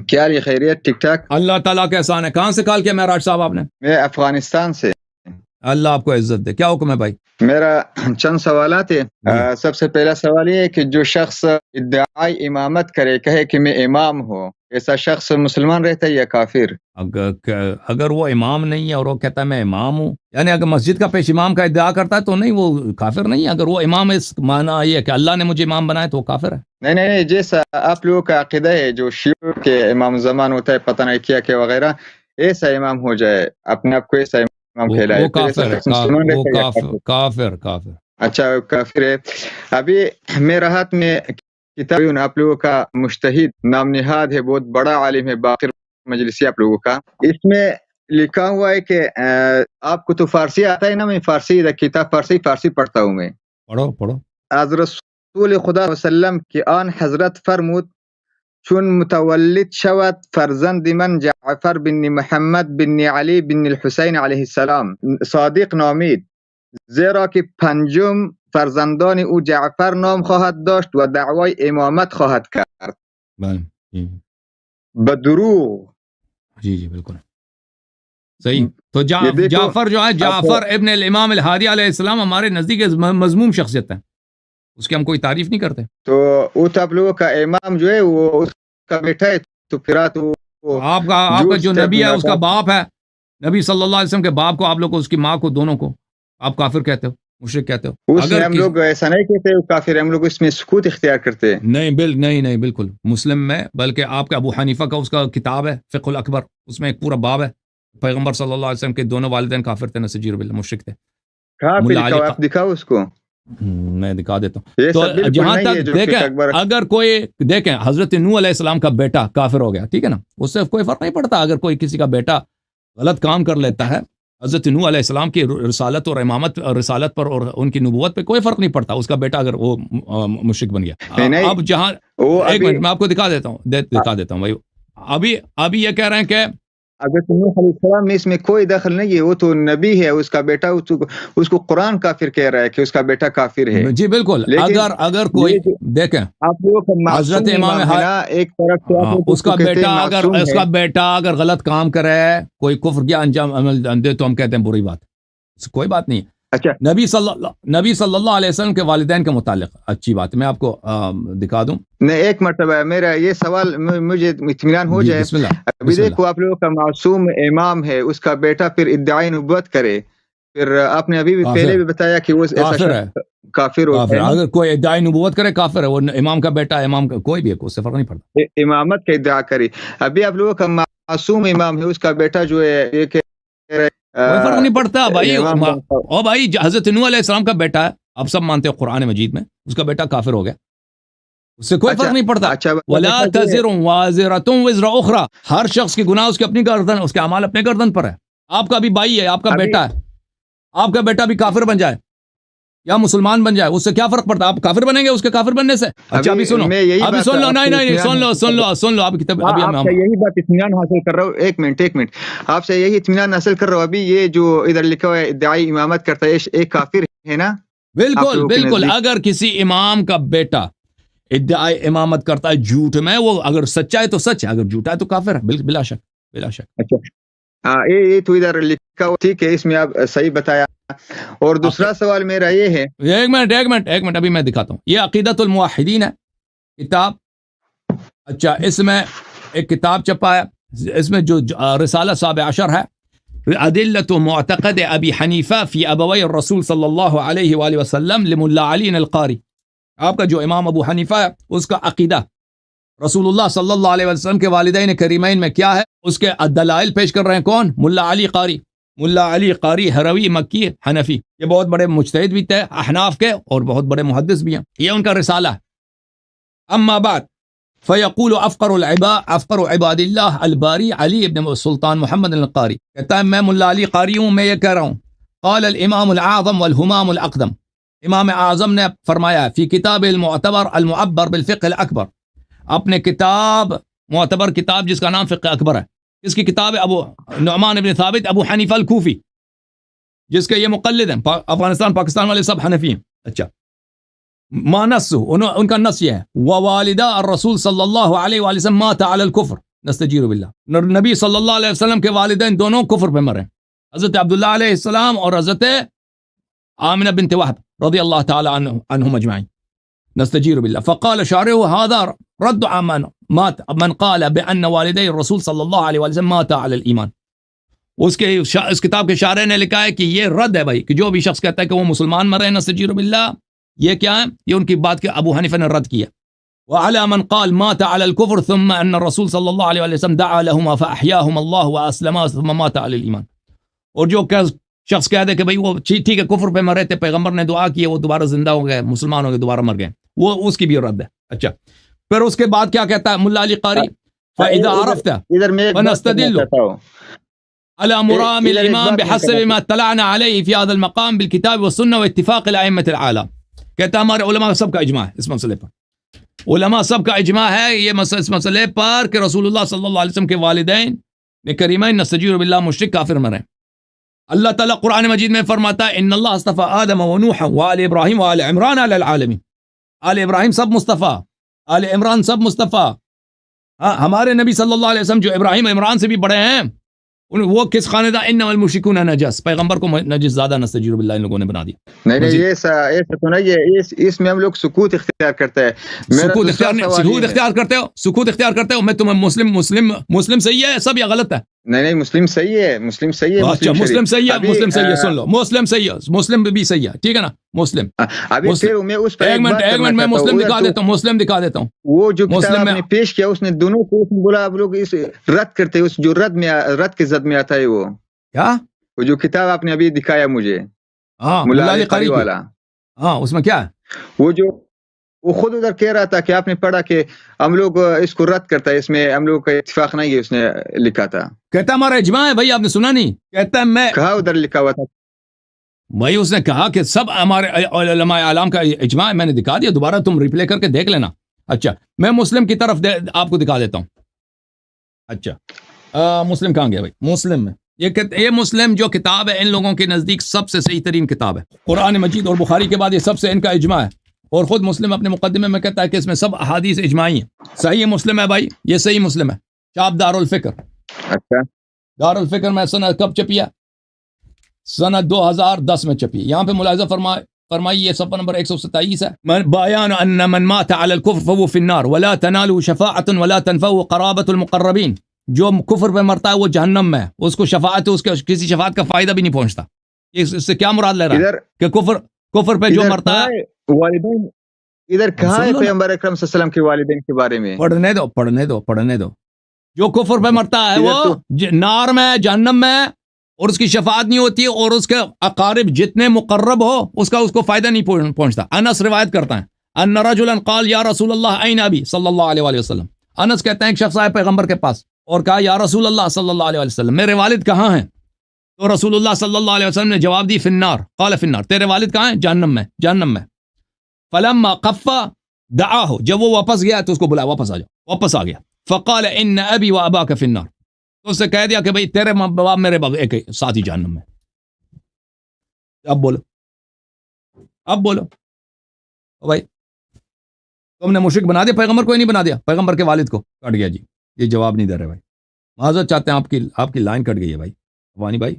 کیا علی خیریت؟ ٹھیک ٹھاک؟ اللہ تعالیٰ کا احسان ہے. کہاں سے کال کیا معراج صاحب آپ نے؟ میں افغانستان سے. اللہ آپ کو عزت دے. کیا حکم ہے بھائی؟ میرا چند سوالات ہیں. سب سے پہلا سوال یہ ہے کہ جو شخص ادعائی امامت کرے، کہے کہ میں امام ہوں، ایسا شخص مسلمان رہتا ہے یا کافر؟ اگر وہ امام نہیں ہے اور وہ کہتا ہے میں امام ہوں، یعنی اگر مسجد کا پیش امام کا ادعا کرتا ہے تو نہیں، وہ کافر نہیں ہے. اگر وہ امام ہے، اس معنی یہ ہے کہ اللہ نے مجھے امام بنایا تو وہ کافر ہے. نہیں، جیسا آپ لوگوں کا عقیدہ ہے جو شیعوں کے امام زمان ہوتا ہے، پتہ نہیں کیا کہ وغیرہ، ایسا امام ہو جائے، اپنے آپ کو ایسا امام کہلائے، وہ کافر ہے. کافر. اچھا کافر ہے. ابھی میرے ہاتھ میں کتاب آپ لوگوں کا مجتہد نام نہاد ہے، بہت بڑا عالم ہے، باقر مجلسی آپ لوگوں کا. اس میں لکھا ہوا ہے کہ آپ کو تو فارسی آتا ہے نا؟ میں فارسی کتاب فارسی پڑھتا ہوں میں. پڑھو. از رسول خدا وسلم کی آن حضرت فرمود چون متولد شود فرزند من جعفر بن محمد بن علی بن الحسین علیه السلام صادق نامید، زیرا که پنجم فرزندان او جعفر نام خواهد داشت و دعوای امامت خواهد کرد. بدروغ. جی بالکل صحیح. تو جعفر جو ہے، جعفر ابن الامام الہادی علیہ السلام، ہمارے نزدیک مذموم شخصیت ہے، اس کی ہم کوئی تعریف نہیں کرتے. تو وہ تو آپ لوگوں کا امام جو ہے وہ اس کا بیٹا ہے، تو پھر آپ کا جو نبی ہے اس کا باپ ہے. نبی صلی اللہ علیہ وسلم کے باپ کو آپ لوگ کو، اس کی ماں کو، دونوں کو آپ کافر کہتے ہو، مشرک کہتے ہو. اگر ہم لوگ ایسا نہیں کہتے کافر، ہم لوگ اس میں سکوت اختیار کرتے ہیں. نہیں بالکل مسلم میں، بلکہ آپ کا ابو حنیفہ کا اس کا کتاب ہے فقہ الاکبر، اس میں ایک پورا باب ہے. پیغمبر صلی اللہ علیہ وسلم کے دونوں والدین کافر تھے، نسجیر باللہ، مشرک تھے. آپ دکھاؤ اس کو. میں دکھا دیتا ہوں. تو جہاں تک دیکھیں، اگر کوئی دیکھیں حضرت نوح علیہ السلام کا بیٹا کافر ہو گیا، ٹھیک ہے نا، اس سے کوئی فرق نہیں پڑتا. اگر کوئی کسی کا بیٹا غلط کام کر لیتا ہے، حضرت نوح علیہ السلام کی رسالت اور امامت اور رسالت پر اور ان کی نبوت پہ کوئی فرق نہیں پڑتا. اس کا بیٹا اگر وہ مشرک بن گیا. اب جہاں ایک منٹ میں آپ کو دکھا دیتا ہوں بھائی. ابھی یہ کہہ رہے ہیں کہ حضرت نوح علیہ السلام میں اس میں کوئی دخل نہیں ہے، وہ تو نبی ہے، اس کا بیٹا، اس کو قرآن کافر کہہ رہا ہے کہ اس کا بیٹا کافر ہے. جی بالکل. اگر کوئی دیکھیں آپ لوگ حضرت امام ایک طرف اس کا بیٹا اگر غلط کام کرے، کوئی کفر کیا انجام دے، تو ہم کہتے ہیں بری بات، کوئی بات نہیں. اچھا، نبی صلی اللہ علیہ وسلم کے والدین کے متعلق اچھی بات ہے، میں آپ کو دکھا دوں. نہیں، ایک مرتبہ میرا یہ سوال مجھے اطمینان ہو جائے. ابھی دیکھو آپ لوگوں کا معصوم امام ہے، اس کا بیٹا پھر ادعائی نبوت کرے، پھر آپ نے ابھی بھی پہلے بھی بتایا کہ وہ کافر ہوتا ہے. اگر کوئی ادعائی نبوت کرے کافر ہے. وہ امام کا بیٹا، امام کا کوئی بھی ہے، اس سے فرق نہیں پڑتا. امامت کا ادعا کرے. ابھی آپ لوگوں کا معصوم امام ہے، اس کا بیٹا جو ہے کوئی فرق نہیں پڑتا بھائی. او بھائی، حضرت نوح علیہ السلام کا بیٹا ہے، آپ سب مانتے ہیں قرآن مجید میں، اس کا بیٹا کافر ہو گیا، اس سے کوئی فرق نہیں پڑتا. وَلَا تَزِرُ وَازِرَةٌ وِزْرَ أُخْرَى. ہر شخص کی گناہ اس کی اپنی گردن، اس کے اعمال اپنے گردن پر ہے. آپ کا بھی بھائی ہے، آپ کا بیٹا ہے، آپ کا بیٹا بھی کافر بن جائے یا مسلمان بن جائے، اس سے کیا فرق پڑتا ہے؟ آپ کافر بنیں گے اس کے کافر بننے سے. اچھا ابھی سنو، سن لو. نہیں سن لو. آپ سے یہی بات اطمینان حاصل کر رہا ہوں. ایک منٹ آپ سے یہی اطمینان حاصل کر رہا ہوں. ابھی یہ جو ادھر لکھا ہوا ہے ادعائی امامت کرتا ہے، ایک کافر ہے نا؟ بالکل. اگر کسی امام کا بیٹا ادعائی امامت کرتا ہے جھوٹ میں، وہ اگر سچا ہے تو سچ ہے، اگر جھوٹا ہے تو کافر ہے، بلا شک. اچھا، یہ تو ادھر لکھا ہوا، ٹھیک ہے، اس میں آپ صحیح بتایا. اور دوسرا سوال میرا یہ ہے. ایک منٹ ابھی میں دکھاتا ہوں. یہ عقیدۃ الموحدین ہے کتاب. اچھا، اس میں ایک کتاب چھپا ہے، اس میں جو رسالہ 17 ہے، ادلۃ معتقد ابی حنیفہ فی ابوی الرسول صلی اللہ علیہ وآلہ وسلم لملا علی القاری. آپ کا جو امام ابو حنیفہ ہے، اس کا عقیدہ رسول اللہ صلی اللہ علیہ وسلم کے والدین کریمین میں کیا ہے، اس کے دلائل پیش کر رہے ہیں. کون؟ ملا علی قاری ہروی مکی حنفی. یہ بہت بڑے مجتہد بھی تھے احناف کے، اور بہت بڑے محدث بھی ہیں. یہ ان کا رسالہ ہے. اما بعد فیقول افقر عباد اللہ الباری علی ابن سلطان محمد القاری. کہتا ہے میں ملا علی قاری ہوں، میں یہ کہہ رہا ہوں. قال الامام الاعظم والہمام الاقدم. امام اعظم نے فرمایا فی کتاب المعتبر المعبر بالفقہ الاکبر، اپنے کتاب معتبر کتاب جس کا نام فقہ اکبر ہے. اس کی کتاب ہے ابو نعمان ابن ثابت ابو حنیفہ الکوفی، جس کے یہ مقلد ہیں. افغانستان پاکستان والے سب حنفی ہیں. اچھا، ما نص ان کا نص یہ ہے ووالدہ الرسول صلی اللہ علیہ وآلہ وسلم مات علی الکفر. نستجیر باللہ. نبی صلی اللہ علیہ وسلم کے والدین دونوں کفر پہ مرے, حضرت عبداللہ علیہ السلام اور حضرت آمنہ بنت وہب رضی اللہ تعالی عنہم اجمعین. نستجیر باللہ. فقال شارح هذا رد عن من قال بأن والدي الرسول صلی اللہ علیہ وسلم مات علی الایمان. اس کتاب کے شارح نے لکھا ہے کہ یہ رد ہے بھائی, کہ جو بھی شخص کہتا ہے کہ وہ مسلمان مرے, نستجیر باللہ, یہ کیا ہے, یہ ان کی بات کے ابو حنیفہ نے رد کیا. وعلى من قال مات على الكفر ثم ان الرسول صلی اللہ علیہ وسلم دعا لهما فاحياهما الله واسلما ثم مات على الايمان. اور جو شخص کہہ دے کہ بھائی وہ ٹھیک ہے کفر پہ مرے تھے, پیغمبر نے دعا کی, وہ دوبارہ زندہ ہو گئے, مسلمان ہو گئے, دوبارہ مر گئے, وہ اس کی بھی رد ہے. اچھا, پھر اس کے بعد کیا کہتا ہے ملا علی قاری, فاذا عرفت فنستدل على مرام الامام بحسب ما اطلعنا عليه في هذا المقام بالكتاب والسنه واتفاق الائمه الاعلى. کہتا ہے ہمارے علماء سب کا اجماع ہے اس مسئلے پر, علماء سب کا اجماع ہے یہ اس مسئلے پر کہ رسول اللہ صلی اللہ علیہ وسلم کے والدین کریمین نستجیر باللہ مشرک کافر مرے. اللہ تعالیٰ قرآن مجید میں فرماتا ہے ان اللہ اصطفى آدم و نوح و آل ابراہیم و آل عمران علی العالمین. آل ابراہیم سب مصطفیٰ, آل عمران سب مصطفیٰ. ہمارے نبی صلی اللہ علیہ وسلم جو ابراہیم عمران سے بھی بڑے ہیں, وہ کس خاندان, انما المشرکون نجس, پیغمبر کو نجس زیادہ نستجیر باللہ ان لوگوں نے بنا دیا. نہیں یہ ایسا تو نہیں ہے, اس میں ہم لوگ سکوت اختیار کرتے ہیں. سکوت اختیار کرتے ہو, سکوت اختیار کرتے ہو. میں تمہیں مسلم صحیح ہے سب یا غلط ہے؟ نہیں مسلم صحیح ہے, مسلم صحیح ہے. اچھا مسلم صحیح ہے, مسلم صحیح ہے, سن لو, مسلم صحیح ہے, مسلم بھی صحیح ہے, ٹھیک ہے نا. مسلم ابھی پھر میں اس پر ایک منٹ میں مسلم دکھا دیتا ہوں, مسلم دکھا دیتا ہوں. وہ جو کتاب نے پیش کیا اس نے دونوں کو بولا آپ لوگ اس رد کرتے, اس جو رد کے زد میں آتا ہے. وہ کیا وہ جو کتاب آپ نے ابھی دکھایا مجھے, ہاں ملا علی قاری والا, ہاں اس میں کیا ہے, وہ خود ادھر کہہ رہا تھا کہ آپ نے پڑھا کہ ہم لوگ اس کو رد کرتا ہے, اس میں ہم لوگ کا اتفاق نہیں ہے, اس نے لکھا تھا. کہتا ہمارا اجماع ہے بھائی, آپ نے سنا نہیں, کہتا ہے میں کہا ادھر لکھا ہوا تھا بھائی, اس نے کہا کہ سب ہمارے علماء اعلام کا اجماع ہے, میں نے دکھا دیا, دوبارہ تم ریپلے کر کے دیکھ لینا. اچھا میں مسلم کی طرف آپ کو دکھا دیتا ہوں. اچھا مسلم کہاں گیا بھائی, مسلم میں یہ مسلم جو کتاب ہے ان لوگوں کے نزدیک سب سے صحیح ترین کتاب ہے. قرآن مجید اور بخاری کے بعد یہ سب سے ان کا اجماع ہے, اور خود مسلم اپنے مقدمے میں کہتا ہے کہ اس میں سب احادیث اجماعی ہیں. صحیح مسلم ہے بھائی, یہ صحیح مسلم ہے, چاپ دار الفکر. اچھا دار الفکر میں سنت کب چپیا, سنت 2010 میں چپی. یہاں پہ ملاحظہ فرمائی, یہ صفحہ نمبر 127 ہے. بیان ان من مات علی الکفر فهو فی النار ولا تناله شفاعة ولا تنفعه قرابة المقربین. جو کفر پہ مرتا ہے وہ جہنم میں, اس کو شفاعت, اس کے کسی شفاعت کا فائدہ بھی نہیں پہنچتا. اس سے کیا مراد لے رہا ہے کہ کفر پہ جو مرتا ہے والدین ادھر کہاں ہے پیغمبر اکرم صلی اللہ علیہ وسلم کے والدین کے بارے میں؟ پڑھنے دو. جو کفر پہ مرتا ہے وہ نار میں, جہنم میں, اور اس کی شفاعت نہیں ہوتی, اور اس کے اقارب جتنے مقرب ہو اس کو فائدہ نہیں پہنچتا. انس روایت کرتا ہے ان رجلا قال یا رسول اللہ این ابی صلی اللہ علیہ وسلم. انس کہتے ہیں ایک شخص آئے پیغمبر کے پاس اور کہا یا رسول اللہ صلی اللہ علیہ وسلم میرے والد کہاں ہیں؟ تو رسول اللہ صلی اللہ علیہ وسلم نے جواب دی فی النار, قال فی النار, تیرے والد کہاں ہیں؟ جہنم میں. فلما قفا دعاہ, جب وہ واپس گیا تو اس کو بلایا, واپس آ جا, واپس آ گیا. فقال ان ابی و اباک فی النار, تو اس سے کہہ دیا کہ بھئی تیرے باپ میرے باپ ایک ساتھ ہی جہنم میں. اب بولو بھائی, تم نے مشرک بنا دیا پیغمبر کو, نہیں بنا دیا پیغمبر کے والد کو؟ کٹ گیا جی, یہ جواب نہیں دے رہے بھائی, معذرت چاہتے ہیں, آپ کی لائن کٹ گئی ہے بھائی, وانی بھائی